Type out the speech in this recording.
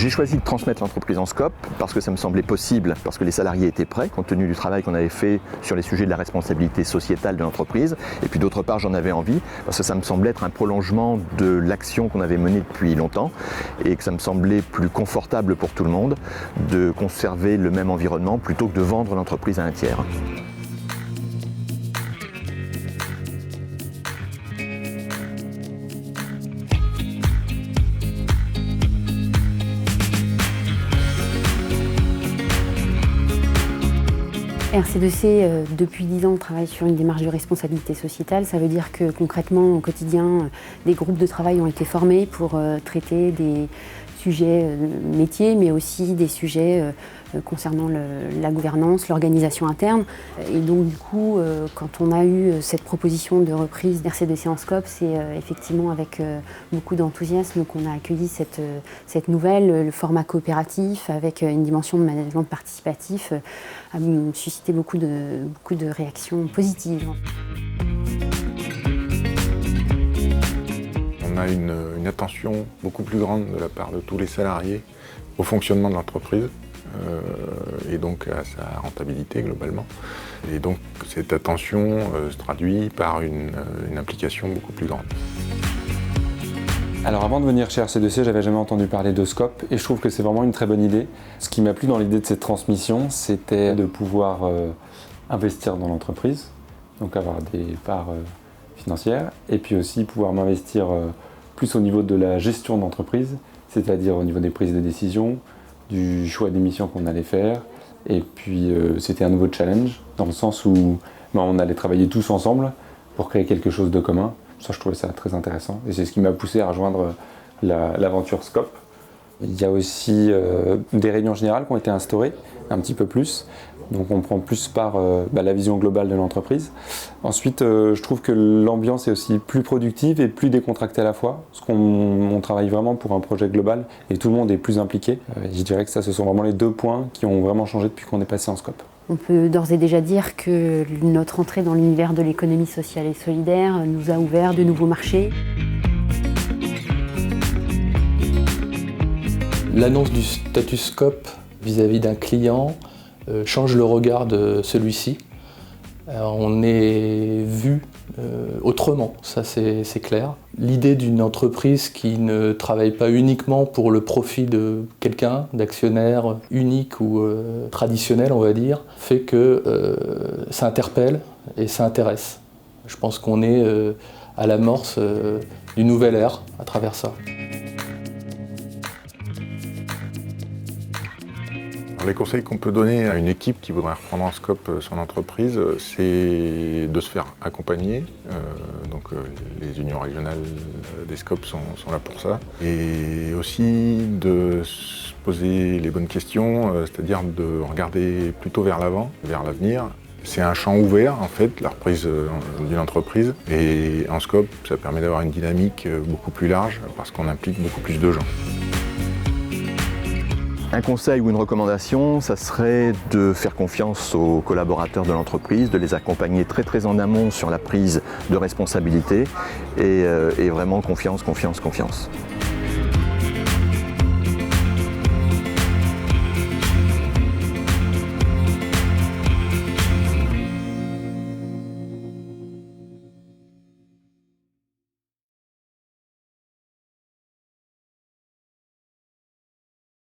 J'ai choisi de transmettre l'entreprise en Scope parce que ça me semblait possible, parce que les salariés étaient prêts, compte tenu du travail qu'on avait fait sur les sujets de la responsabilité sociétale de l'entreprise. Et puis d'autre part, j'en avais envie, parce que ça me semblait être un prolongement de l'action qu'on avait menée depuis longtemps et que ça me semblait plus confortable pour tout le monde de conserver le même environnement plutôt que de vendre l'entreprise à un tiers. RC2C, depuis 10 ans, travaille sur une démarche de responsabilité sociétale. Ça veut dire que concrètement, au quotidien, des groupes de travail ont été formés pour traiter des sujets métiers, mais aussi des sujets concernant la gouvernance, l'organisation interne. Et donc du coup, quand on a eu cette proposition de reprise d'RC2C en Scope, c'est effectivement avec beaucoup d'enthousiasme qu'on a accueilli cette nouvelle. Le format coopératif avec une dimension de management participatif a suscité beaucoup de réactions positives. On a une attention beaucoup plus grande de la part de tous les salariés au fonctionnement de l'entreprise et donc à sa rentabilité globalement. Et donc cette attention se traduit par une implication beaucoup plus grande. Alors avant de venir chez RC2C, j'avais jamais entendu parler de Scope et je trouve que c'est vraiment une très bonne idée. Ce qui m'a plu dans l'idée de cette transmission, c'était de pouvoir investir dans l'entreprise, donc avoir des parts financières, et puis aussi pouvoir m'investir plus au niveau de la gestion d'entreprise, c'est-à-dire au niveau des prises de décision, du choix des missions qu'on allait faire, et puis c'était un nouveau challenge, dans le sens où on allait travailler tous ensemble pour créer quelque chose de commun. Ça, je trouvais ça très intéressant, et c'est ce qui m'a poussé à rejoindre l'aventure Scope. Il y a aussi des réunions générales qui ont été instaurées, un petit peu plus. Donc on prend plus part la vision globale de l'entreprise. Ensuite, je trouve que l'ambiance est aussi plus productive et plus décontractée à la fois, parce qu'on travaille vraiment pour un projet global et tout le monde est plus impliqué. Je dirais que ça, ce sont vraiment les deux points qui ont vraiment changé depuis qu'on est passé en Scope. On peut d'ores et déjà dire que notre entrée dans l'univers de l'économie sociale et solidaire nous a ouvert de nouveaux marchés. L'annonce du statut Scope vis-à-vis d'un client change le regard de celui-ci. On est vu autrement, ça c'est clair. L'idée d'une entreprise qui ne travaille pas uniquement pour le profit de quelqu'un, d'actionnaire unique ou traditionnel on va dire, fait que ça interpelle et ça intéresse. Je pense qu'on est à l'amorce d'une nouvelle ère à travers ça. Les conseils qu'on peut donner à une équipe qui voudrait reprendre en Scope son entreprise, c'est de se faire accompagner. Les unions régionales des Scopes sont là pour ça. Et aussi de se poser les bonnes questions, c'est-à-dire de regarder plutôt vers l'avant, vers l'avenir. C'est un champ ouvert, en fait, la reprise d'une entreprise. Et en Scope, ça permet d'avoir une dynamique beaucoup plus large parce qu'on implique beaucoup plus de gens. Un conseil ou une recommandation, ça serait de faire confiance aux collaborateurs de l'entreprise, de les accompagner très en amont sur la prise de responsabilité et vraiment confiance.